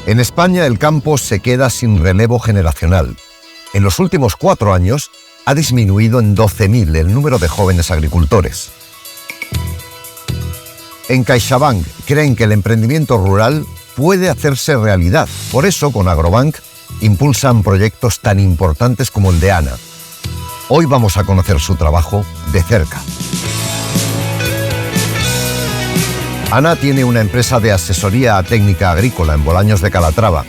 En España el campo se queda sin relevo generacional. En los últimos 4 años ha disminuido en 12.000 el número de jóvenes agricultores. En CaixaBank creen que el emprendimiento rural puede hacerse realidad. Por eso, con Agrobank, impulsan proyectos tan importantes como el de Ana. Hoy vamos a conocer su trabajo de cerca. Ana tiene una empresa de asesoría técnica agrícola en Bolaños de Calatrava.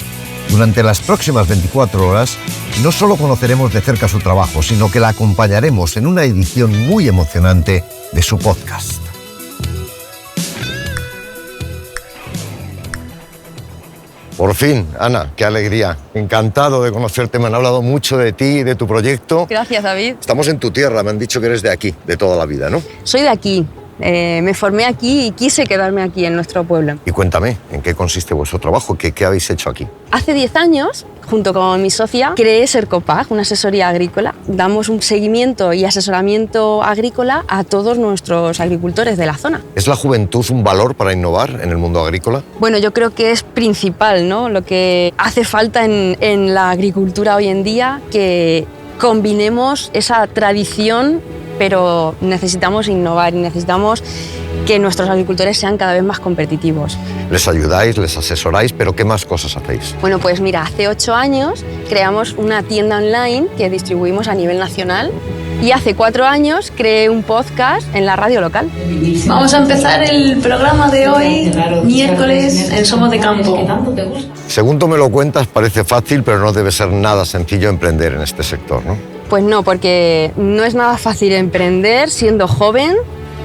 Durante las próximas 24 horas, no solo conoceremos de cerca su trabajo, sino que la acompañaremos en una edición muy emocionante de su podcast. Por fin, Ana, qué alegría. Encantado de conocerte, me han hablado mucho de ti y de tu proyecto. Gracias, David. Estamos en tu tierra, me han dicho que eres de aquí, de toda la vida, ¿no? Soy de aquí. Me formé aquí y quise quedarme aquí en nuestro pueblo. Y cuéntame, ¿en qué consiste vuestro trabajo? ¿Qué habéis hecho aquí? Hace 10 años, junto con mi socia, creé Sercopag, una asesoría agrícola. Damos un seguimiento y asesoramiento agrícola a todos nuestros agricultores de la zona. ¿Es la juventud un valor para innovar en el mundo agrícola? Bueno, yo creo que es principal, ¿no? Lo que hace falta en la agricultura hoy en día, que combinemos esa tradición, pero necesitamos innovar y necesitamos que nuestros agricultores sean cada vez más competitivos. Les ayudáis, les asesoráis, pero ¿qué más cosas hacéis? Bueno, pues mira, hace 8 años creamos una tienda online que distribuimos a nivel nacional y hace 4 años creé un podcast en la radio local. Vamos a empezar el programa de hoy, miércoles, en Somos de Campo. Según tú me lo cuentas, parece fácil, pero no debe ser nada sencillo emprender en este sector, ¿no? Pues no, porque no es nada fácil emprender siendo joven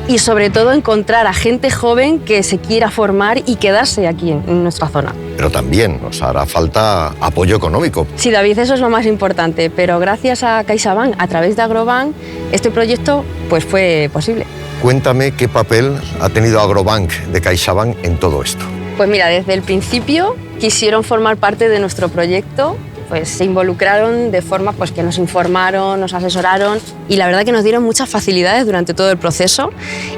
y sobre todo encontrar a gente joven que se quiera formar y quedarse aquí en nuestra zona. Pero también nos hará falta apoyo económico. Sí, David, eso es lo más importante, pero gracias a CaixaBank, a través de Agrobank, este proyecto pues fue posible. Cuéntame qué papel ha tenido Agrobank de CaixaBank en todo esto. Pues mira, desde el principio quisieron formar parte de nuestro proyecto, pues se involucraron de forma pues, que nos informaron, nos asesoraron y la verdad que nos dieron muchas facilidades durante todo el proceso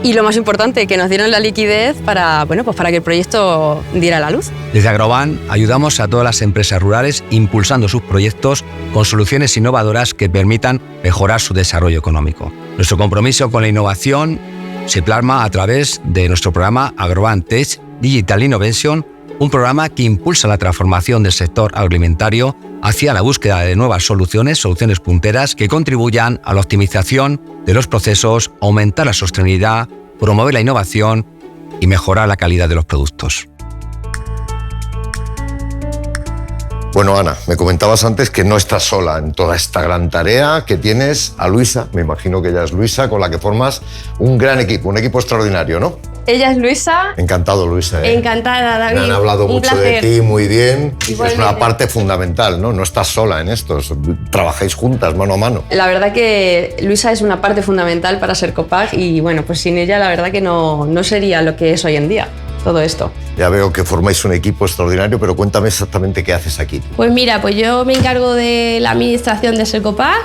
y lo más importante, que nos dieron la liquidez para, bueno, pues para que el proyecto diera la luz. Desde Agrobank ayudamos a todas las empresas rurales impulsando sus proyectos con soluciones innovadoras que permitan mejorar su desarrollo económico. Nuestro compromiso con la innovación se plasma a través de nuestro programa Agrobank Tech Digital Innovation, un programa que impulsa la transformación del sector agroalimentario hacia la búsqueda de nuevas soluciones punteras que contribuyan a la optimización de los procesos, aumentar la sostenibilidad, promover la innovación y mejorar la calidad de los productos. Bueno, Ana, me comentabas antes que no estás sola en toda esta gran tarea, que tienes a Luisa, me imagino que ella es Luisa, con la que formas un gran equipo, un equipo extraordinario, ¿no? Ella es Luisa. Encantado, Luisa. Encantada, David. Me han hablado mucho de ti, muy bien. Igualmente. Es una parte fundamental, ¿no? No estás sola en esto, trabajáis juntas, mano a mano. La verdad que Luisa es una parte fundamental para Sercopag y bueno, pues sin ella la verdad que no sería lo que es hoy en día todo esto. Ya veo que formáis un equipo extraordinario, pero cuéntame exactamente qué haces aquí. Pues mira, pues yo me encargo de la administración de Sercopag,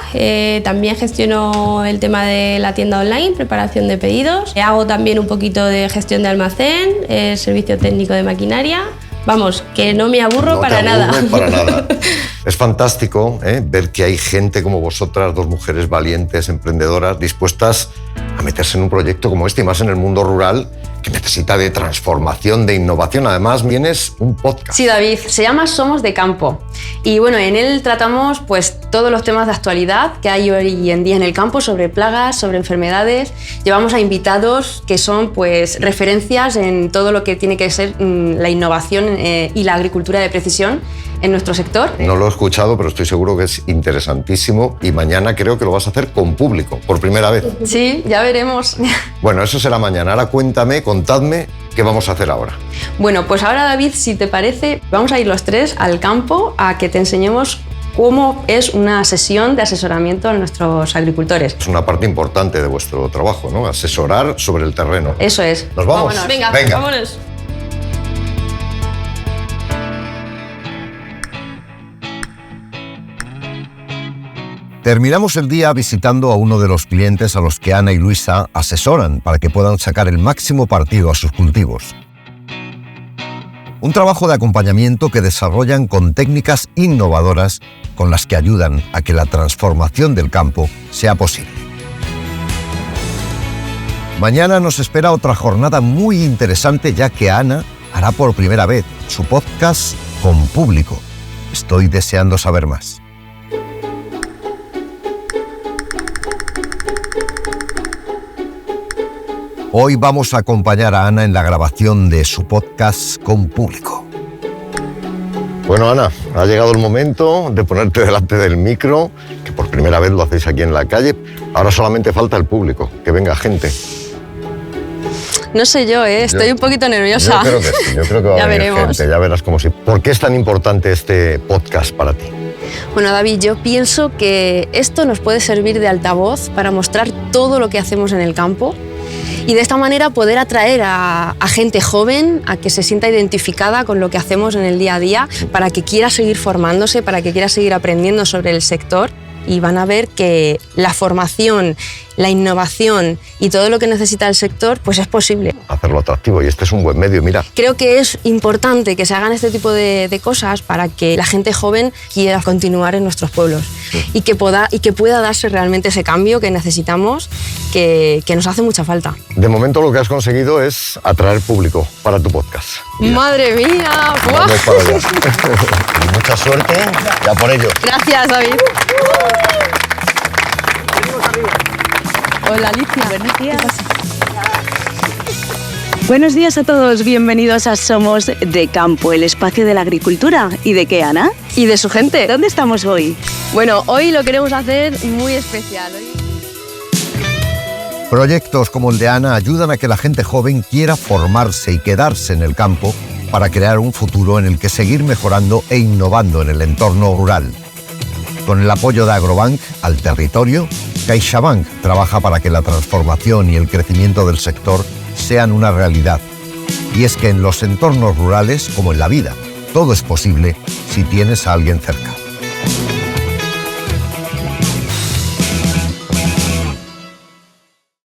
también gestiono el tema de la tienda online, preparación de pedidos, hago también un poquito de gestión de almacén, servicio técnico de maquinaria. Vamos, que no me aburro para nada. Para nada. Es fantástico ver que hay gente como vosotras, 2 mujeres valientes, emprendedoras, dispuestas a meterse en un proyecto como este, y más en el mundo rural, que necesita de transformación, de innovación. Además, vienes un podcast. Sí, David, se llama Somos de Campo. Y bueno, en él tratamos pues todos los temas de actualidad que hay hoy en día en el campo, sobre plagas, sobre enfermedades. Llevamos a invitados que son pues referencias en todo lo que tiene que ser la innovación y la agricultura de precisión en nuestro sector. No lo he escuchado, pero estoy seguro que es interesantísimo y mañana creo que lo vas a hacer con público, por primera vez. Sí, ya veremos. Bueno, eso será mañana. Ahora contadme qué vamos a hacer ahora. Bueno, pues ahora, David, si te parece, vamos a ir los 3 al campo a que te enseñemos cómo es una sesión de asesoramiento a nuestros agricultores. Es una parte importante de vuestro trabajo, ¿no? Asesorar sobre el terreno. Eso es. ¿Nos vamos? Vámonos. Venga, vámonos. Terminamos el día visitando a uno de los clientes a los que Ana y Luisa asesoran para que puedan sacar el máximo partido a sus cultivos. Un trabajo de acompañamiento que desarrollan con técnicas innovadoras con las que ayudan a que la transformación del campo sea posible. Mañana nos espera otra jornada muy interesante, ya que Ana hará por primera vez su podcast con público. Estoy deseando saber más. Hoy vamos a acompañar a Ana en la grabación de su podcast con público. Bueno, Ana, ha llegado el momento de ponerte delante del micro, que por primera vez lo hacéis aquí en la calle. Ahora solamente falta el público, que venga gente. No sé yo, estoy un poquito nerviosa. Yo creo que sí, yo creo que va a venir gente, ya verás cómo sí. ¿Por qué es tan importante este podcast para ti? Bueno, David, yo pienso que esto nos puede servir de altavoz para mostrar todo lo que hacemos en el campo y de esta manera poder atraer a gente joven a que se sienta identificada con lo que hacemos en el día a día, para que quiera seguir formándose, para que quiera seguir aprendiendo sobre el sector, y van a ver que la formación, la innovación y todo lo que necesita el sector pues es posible. Hacerlo atractivo, y este es un buen medio, mira. Creo que es importante que se hagan este tipo de cosas para que la gente joven quiera continuar en nuestros pueblos, sí, y que pueda darse realmente ese cambio que necesitamos, que nos hace mucha falta. De momento lo que has conseguido es atraer público para tu podcast. Mira. ¡Madre mía! Vamos para allá. Y mucha suerte, ya por ello. Gracias, David. Hola, Alicia. Buenos días. Buenos días a todos, bienvenidos a Somos de Campo, el espacio de la agricultura. ¿Y de qué, Ana? Y de su gente. ¿Dónde estamos hoy? Bueno, hoy lo queremos hacer muy especial. Proyectos como el de Ana ayudan a que la gente joven quiera formarse y quedarse en el campo para crear un futuro en el que seguir mejorando e innovando en el entorno rural. Con el apoyo de Agrobank al territorio, CaixaBank trabaja para que la transformación y el crecimiento del sector sean una realidad. Y es que en los entornos rurales, como en la vida, todo es posible si tienes a alguien cerca.